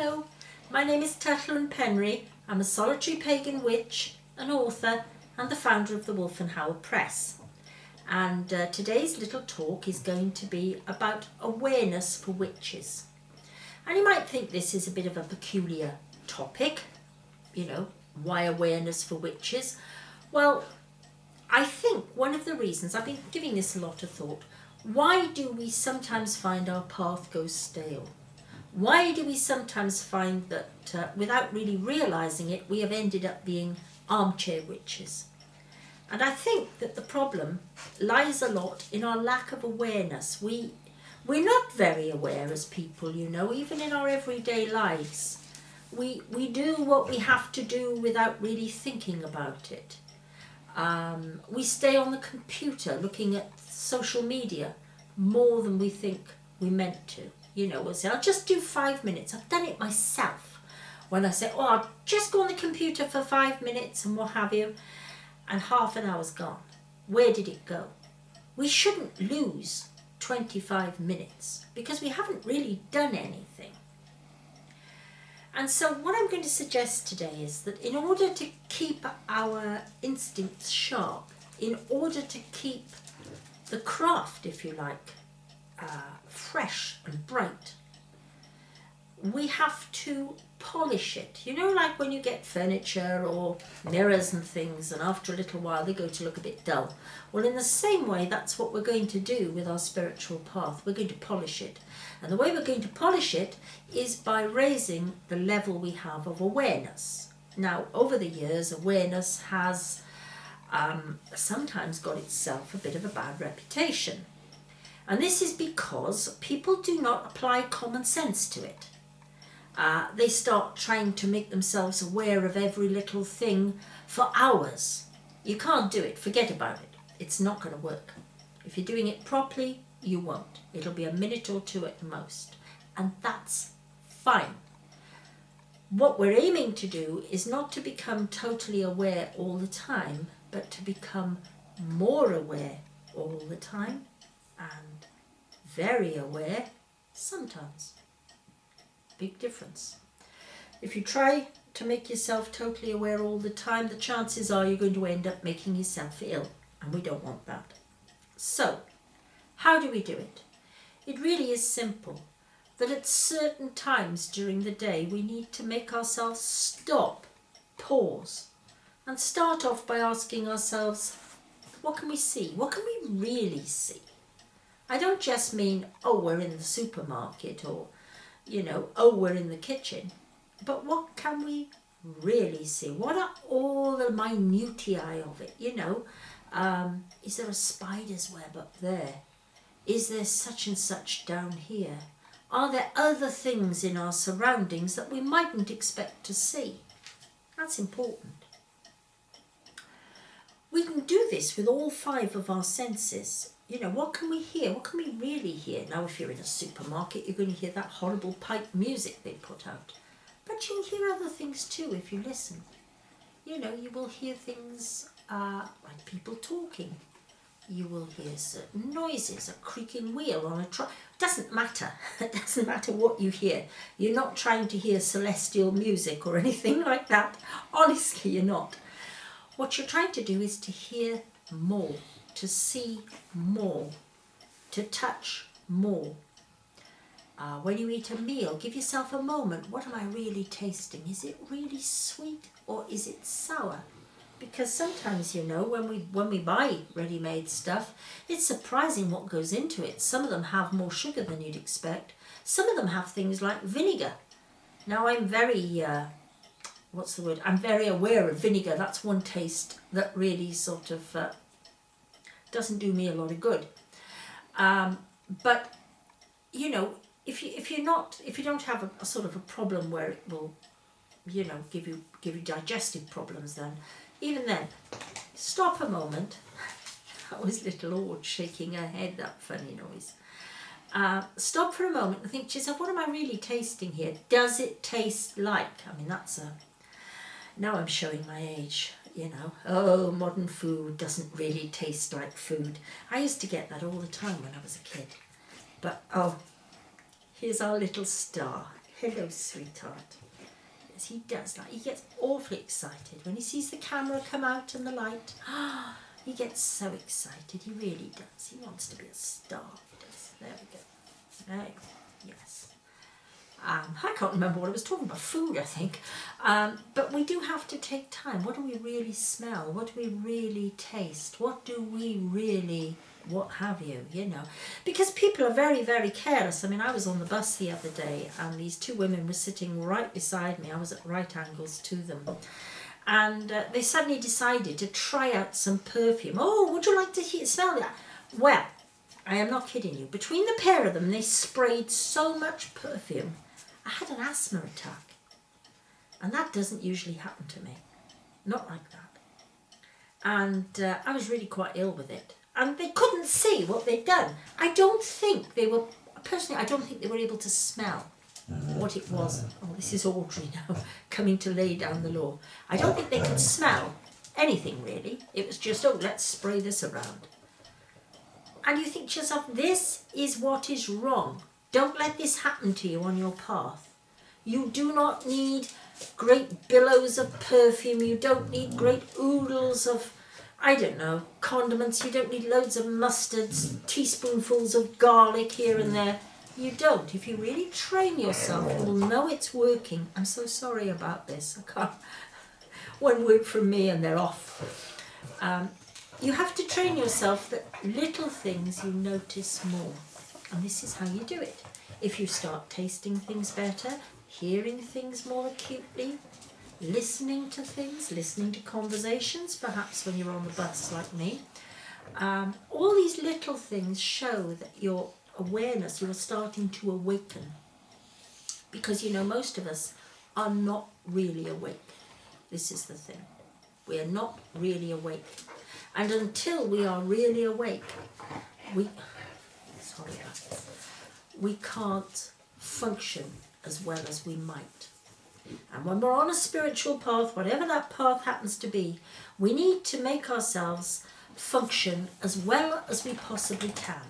Hello, my name is Tethlyn Penry. I'm a solitary pagan witch, an author and the founder of the Wolf and Howl Press. And today's little talk is going to be about awareness for witches. And you might think this is a bit of a peculiar topic, why awareness for witches? Well, I think one of the reasons, I've been giving this a lot of thought, why do we sometimes find our path goes stale? Why do we sometimes find that without really realising it, we have ended up being armchair witches? And I think that the problem lies a lot in our lack of awareness. We're not very aware as people, even in our everyday lives. We do what we have to do without really thinking about it. We stay on the computer looking at social media more than we think we meant to. We'll say, I'll just do 5 minutes. I've done it myself. When I say, I'll just go on the computer for 5 minutes and what have you, and half an hour's gone. Where did it go? We shouldn't lose 25 minutes because we haven't really done anything. And so what I'm going to suggest today is that in order to keep our instincts sharp, in order to keep the craft, if you like, fresh and bright, we have to polish it. Like when you get furniture or mirrors and things, and after a little while they go to look a bit dull. Well, in the same way, that's what we're going to do with our spiritual path. We're going to polish it. And the way we're going to polish it is by raising the level we have of awareness. Now, over the years, awareness has sometimes got itself a bit of a bad reputation. And this is because people do not apply common sense to it. They start trying to make themselves aware of every little thing for hours. You can't do it. Forget about it. It's not going to work. If you're doing it properly, you won't. It'll be a minute or two at most. And that's fine. What we're aiming to do is not to become totally aware all the time, but to become more aware all the time and very aware sometimes. Big difference. If you try to make yourself totally aware all the time, the chances are you're going to end up making yourself ill, and we don't want that. So, how do we do it? It really is simple. That at certain times during the day we need to make ourselves stop, pause, and start off by asking ourselves, what can we see? What can we really see? I don't just mean, we're in the supermarket or, we're in the kitchen. But what can we really see? What are all the minutiae of it? Is there a spider's web up there? Is there such and such down here? Are there other things in our surroundings that we mightn't expect to see? That's important. We can do this with all 5 of our senses. What can we hear? What can we really hear? Now, if you're in a supermarket, you're going to hear that horrible pipe music they put out. But you can hear other things too if you listen. You will hear things like people talking. You will hear certain noises, a creaking wheel on a truck. It doesn't matter. It doesn't matter what you hear. You're not trying to hear celestial music or anything like that. Honestly, you're not. What you're trying to do is to hear more, to see more, to touch more. When you eat a meal, give yourself a moment. What am I really tasting? Is it really sweet or is it sour? Because sometimes, when we buy ready-made stuff, it's surprising what goes into it. Some of them have more sugar than you'd expect. Some of them have things like vinegar. Now, I'm very, I'm very aware of vinegar. That's one taste that really sort of doesn't do me a lot of good. But, if you don't have a sort of a problem where it will, give you digestive problems, then even then, stop a moment. That was little Ord shaking her head, that funny noise. Stop for a moment and think to yourself, what am I really tasting here? Does it taste like? Now I'm showing my age, modern food doesn't really taste like food. I used to get that all the time when I was a kid. But, here's our little star. Hello, sweetheart. Yes, he does that. He gets awfully excited when he sees the camera come out and the light. He gets so excited. He really does. He wants to be a star. He does. There we go. There you go. Yes. I can't remember what I was talking about. Food, I think. But we do have to take time. What do we really smell? What do we really taste? What do we really, what have you, you know? Because people are very, very careless. I mean, I was on the bus the other day and these two women were sitting right beside me. I was at right angles to them. And they suddenly decided to try out some perfume. Oh, would you like to smell that? Well, I am not kidding you. Between the pair of them, they sprayed so much perfume. I had an asthma attack. And that doesn't usually happen to me. Not like that. And I was really quite ill with it. And they couldn't see what they'd done. I don't think they were able to smell what it was. Oh, this is Audrey now, coming to lay down the law. I don't think they could smell anything really. It was just, oh, let's spray this around. And you think to yourself, this is what is wrong. Don't let this happen to you on your path. You do not need great billows of perfume. You don't need great oodles of, I don't know, condiments. You don't need loads of mustards, teaspoonfuls of garlic here and there. You don't. If you really train yourself, you will know it's working. I'm so sorry about this. I can't. One word from me and they're off. You have to train yourself that little things you notice more. And this is how you do it. If you start tasting things better, hearing things more acutely, listening to things, listening to conversations, perhaps when you're on the bus like me, all these little things show that your awareness, you're starting to awaken. Because, you know, most of us are not really awake. This is the thing. We are not really awake. And until we are really awake, we can't function as well as we might. And when we're on a spiritual path, whatever that path happens to be, we need to make ourselves function as well as we possibly can.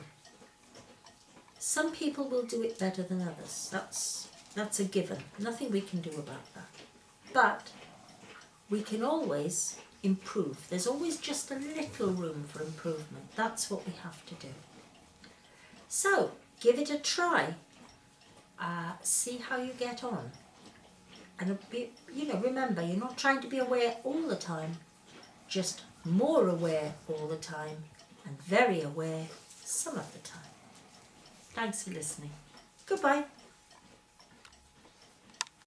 Some people will do it better than others. That's a given. Nothing we can do about that. But we can always improve. There's always just a little room for improvement. That's what we have to do. So, give it a try. See how you get on. And remember, you're not trying to be aware all the time, just more aware all the time and very aware some of the time. Thanks for listening. Goodbye.